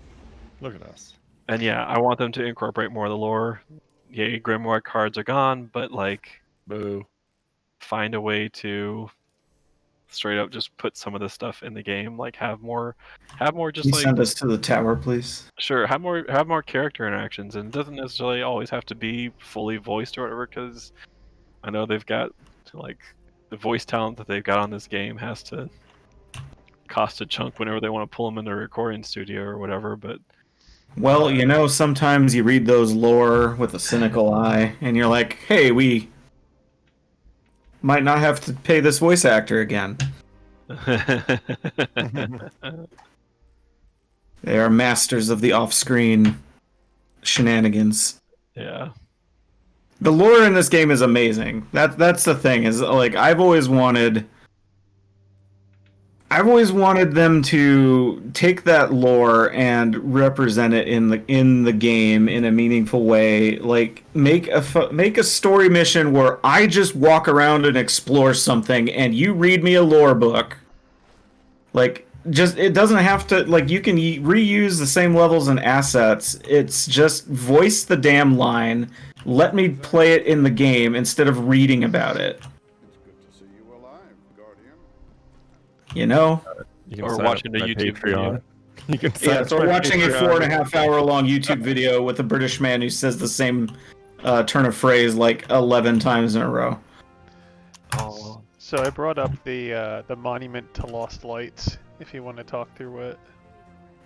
Look at us. And yeah, I want them to incorporate more of the lore. Yay, Grimoire cards are gone, but like, Boo. find a way to straight up just put some of this stuff in the game. Like, have more just Can you like send us to the tower, please? sure, have more character interactions, and it doesn't necessarily always have to be fully voiced or whatever. Because I know they've got like the voice talent that they've got on this game has to cost a chunk whenever they want to pull them in their recording studio or whatever. But Well, you know, sometimes you read those lore with a cynical eye, and you're like, hey, we might not have to pay this voice actor again. They are masters of the off-screen shenanigans. yeah, The lore in this game is amazing. That's the thing, is like I've always wanted I've always wanted them to take that lore and represent it in the game in a meaningful way. Like make a story mission where I just walk around and explore something, and you read me a lore book. Like just it doesn't have to like you can reuse the same levels and assets. It's just voice the damn line. Let me play it in the game instead of reading about it. It's good to see you alive, Guardian. You know? You can Or sign up watching for a my YouTube Patreon. video. You can sign Yeah, up so for my watching a Patreon. 4.5 hour long YouTube video with a British man who says the same turn of phrase like 11 times in a row. Oh, So I brought up the monument to lost lights. If you want to talk through what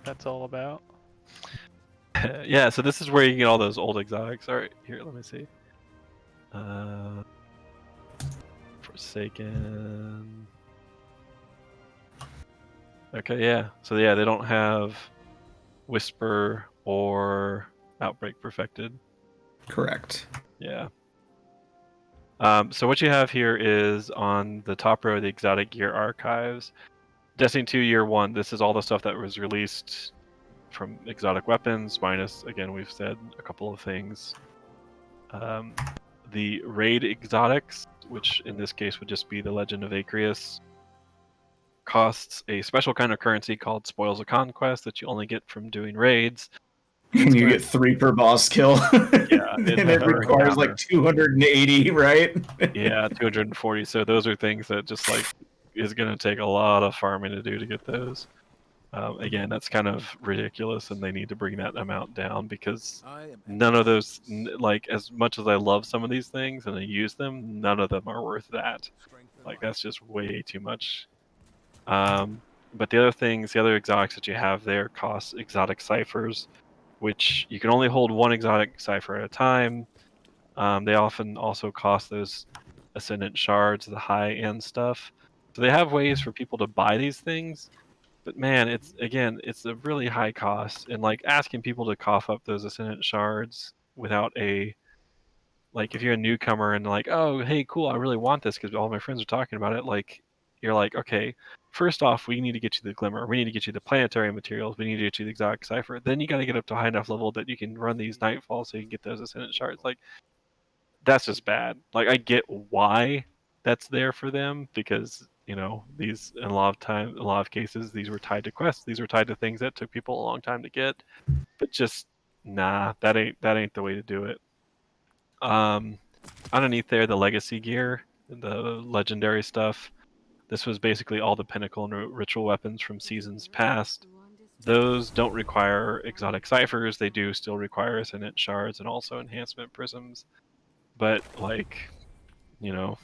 that's all about. yeah. So this is where you get all those old exotics. All right, here, let me see. Forsaken. Okay, yeah. So yeah, they don't have Whisper or Outbreak perfected. Correct. Yeah. So what you have here is on the top row, the exotic gear archives. Destiny 2 Year 1, this is all the stuff that was released from exotic weapons, minus, again, we've said a couple of things. The raid exotics, which in this case would just be the Legend of Acreus, costs a special kind of currency called Spoils of Conquest that you only get from doing raids. And you get 3 per boss kill. Yeah, and it per requires encounter. like 280, right? Yeah, 240. So those are things that just like is going to take a lot of farming to do to get those. Again, that's kind of ridiculous, and they need to bring that amount down because none of those, like, as much as I love some of these things and I use them, none of them are worth that. Like, that's just way too much. But the other things, the other exotics that you have there cost exotic ciphers, which you can only hold one exotic cipher at a time. They often also cost those Ascendant shards, the high-end stuff. So they have ways for people to buy these things, but man, it's a really high cost, and like asking people to cough up those Ascendant shards without a like if you're a newcomer and like, oh hey cool, I really want this because all my friends are talking about it, like you're like, okay, first off we need to get you the glimmer, we need to get you the planetary materials, we need to get you the exotic cipher, then you got to get up to a high enough level that you can run these nightfalls so you can get those Ascendant shards. Like that's just bad. Like I get why that's there for them because these in a lot of cases, these were tied to quests. These were tied to things that took people a long time to get. But just nah, that ain't the way to do it. Underneath there, the legacy gear, the legendary stuff. This was basically all the pinnacle and ritual weapons from seasons past. Those don't require exotic ciphers. They do still require Ascendant shards and also enhancement prisms. But like, you know,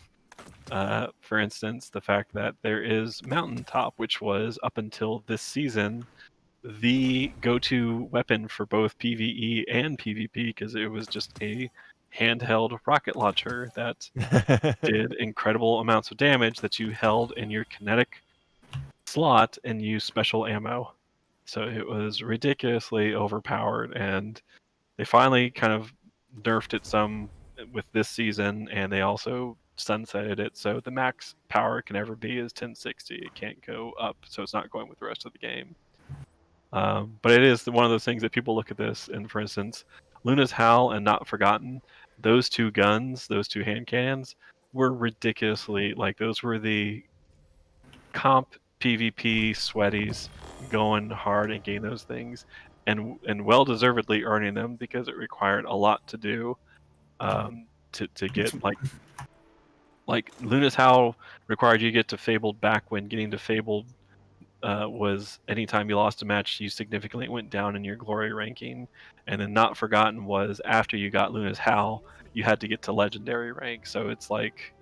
for instance, the fact that there is Mountaintop, which was up until this season the go-to weapon for both PvE and PvP because it was just a handheld rocket launcher that did incredible amounts of damage that you held in your kinetic slot and used special ammo. So it was ridiculously overpowered, and they finally kind of nerfed it some with this season, and they also sunsetted it. So the max power it can ever be is 1060. It can't go up, so it's not going with the rest of the game. But it is one of those things that people look at this, and for instance, Luna's Howl and Not Forgotten, those two guns, those two hand cannons, were ridiculously like those were the comp PvP sweaties going hard and getting those things, and well deservedly earning them because it required a lot to do to get like Luna's Howl required you to get to Fabled back when getting to Fabled was anytime you lost a match, you significantly went down in your glory ranking. And then Not Forgotten was after you got Luna's Howl, you had to get to legendary rank. So it's like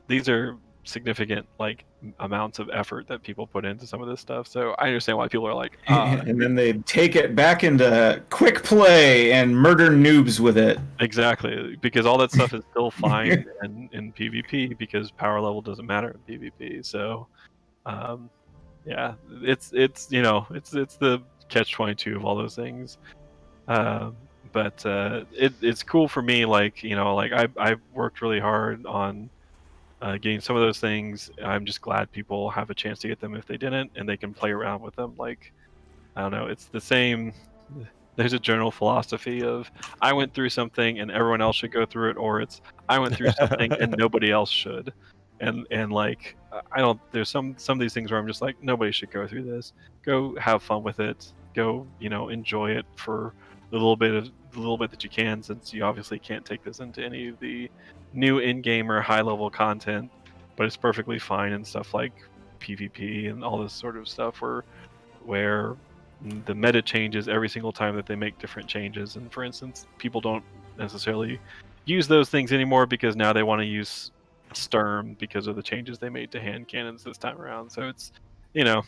these are significant like amounts of effort that people put into some of this stuff. So I understand why people are like, And then they take it back into quick play and murder noobs with it. exactly, because all that stuff is still fine in PvP because power level doesn't matter in PvP. So yeah, it's the catch-22 of all those things. But it's cool for me. Like like I worked really hard on getting some of those things. I'm just glad people have a chance to get them if they didn't, and they can play around with them. Like, I don't know, it's the same. There's a general philosophy of I went through something and everyone else should go through it, or it's I went through something and nobody else should. And like I don't. There's some of these things where I'm just like nobody should go through this. Go have fun with it. Go enjoy it for the little bit that you can, since you obviously can't take this into any of the new in-game or high-level content. But it's perfectly fine in stuff like PvP and all this sort of stuff where the meta changes every single time that they make different changes. And for instance, people don't necessarily use those things anymore because now they want to use Sturm because of the changes they made to hand cannons this time around. So it's, I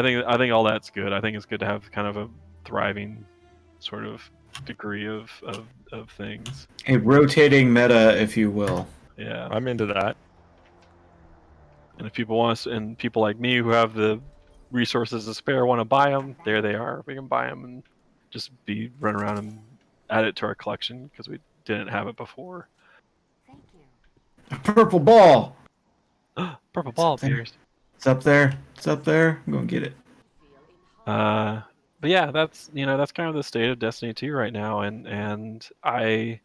think all that's good. I think it's good to have kind of a thriving sort of degree of things. A rotating meta, if you will. Yeah. I'm into that. And if people want us, and people like me who have the resources to spare want to buy them, there they are. We can buy them and just run around and add it to our collection because we didn't have it before. A purple ball. Purple ball up there. appears. It's up there. It's up there. I'm gonna get it. But yeah, that's kind of the state of Destiny 2 right now, and I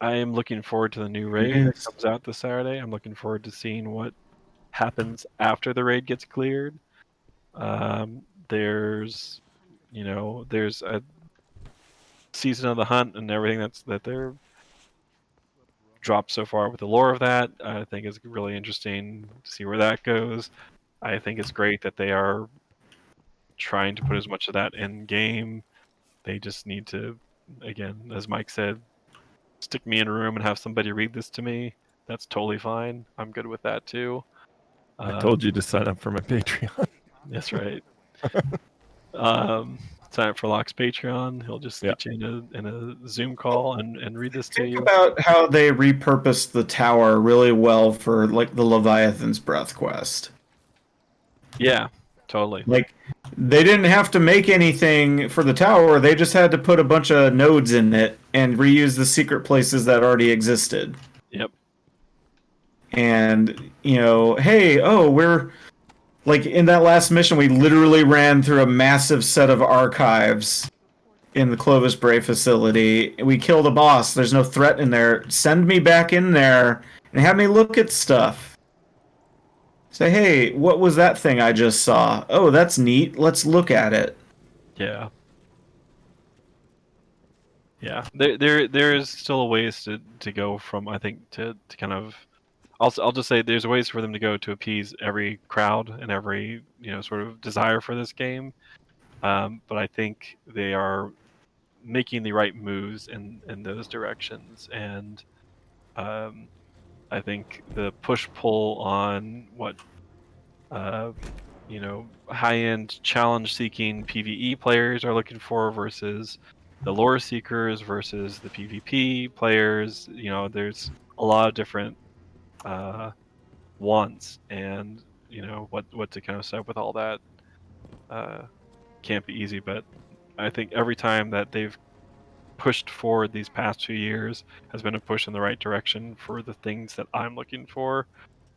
am looking forward to the new raid that Yes. comes out this Saturday. I'm looking forward to seeing what happens after the raid gets cleared. There's a season of the hunt and everything that they're dropped so far with the lore of that. I think is really interesting to see where that goes. I think it's great that they are trying to put as much of that in game. They just need to, again, as Mike said, stick me in a room and have somebody read this to me. That's totally fine. I'm good with that too. I told you to sign up for my Patreon. That's right. Sign up for Locke's Patreon. He'll just get you in a Zoom call and read this to Think you. about how they repurposed the tower really well for like the Leviathan's Breath quest. Yeah, totally. Like they didn't have to make anything for the tower. They just had to put a bunch of nodes in it and reuse the secret places that already existed. Yep. And we're like in that last mission, we literally ran through a massive set of archives in the Clovis Bray facility. We killed a boss. There's no threat in there. Send me back in there and have me look at stuff. Say, hey, what was that thing I just saw? Oh, that's neat. Let's look at it. Yeah. Yeah. There is still a ways to go from, I think, to kind of. I'll just say there's ways for them to go to appease every crowd and every sort of desire for this game, but I think they are making the right moves in those directions, and I think the push-pull on what high-end challenge-seeking PvE players are looking for versus the lore seekers versus the PvP players. There's a lot of different wants, and what to kind of set up with all that can't be easy. But I think every time that they've pushed forward these past 2 years has been a push in the right direction for the things that I'm looking for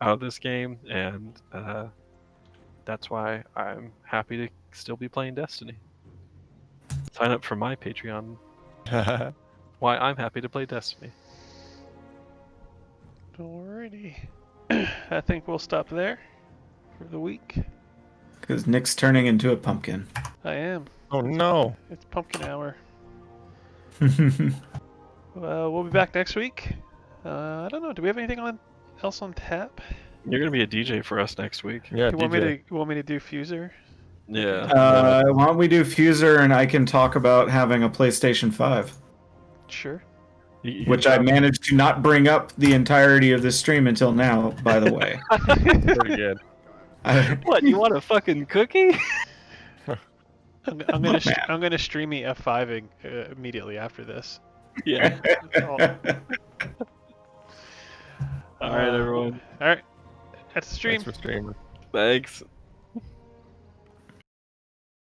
out of this game, and that's why I'm happy to still be playing Destiny. Sign up for my Patreon. Why I'm happy to play Destiny. Alrighty. I think we'll stop there for the week. Because Nick's turning into a pumpkin. I am. Oh no. It's pumpkin hour. We'll be back next week. I don't know. Do we have anything else on tap? You're gonna be a DJ for us next week. Yeah, You DJ. want me to do Fuser? Yeah. Why don't we do Fuser and I can talk about having a PlayStation 5? Sure. Which I managed to not bring up the entirety of this stream until now, by the way. Pretty good. What? You want a fucking cookie? I'm gonna stream me F5ing immediately after this. Yeah. All right, everyone. All right. That's the stream. Thanks for streaming. Thanks.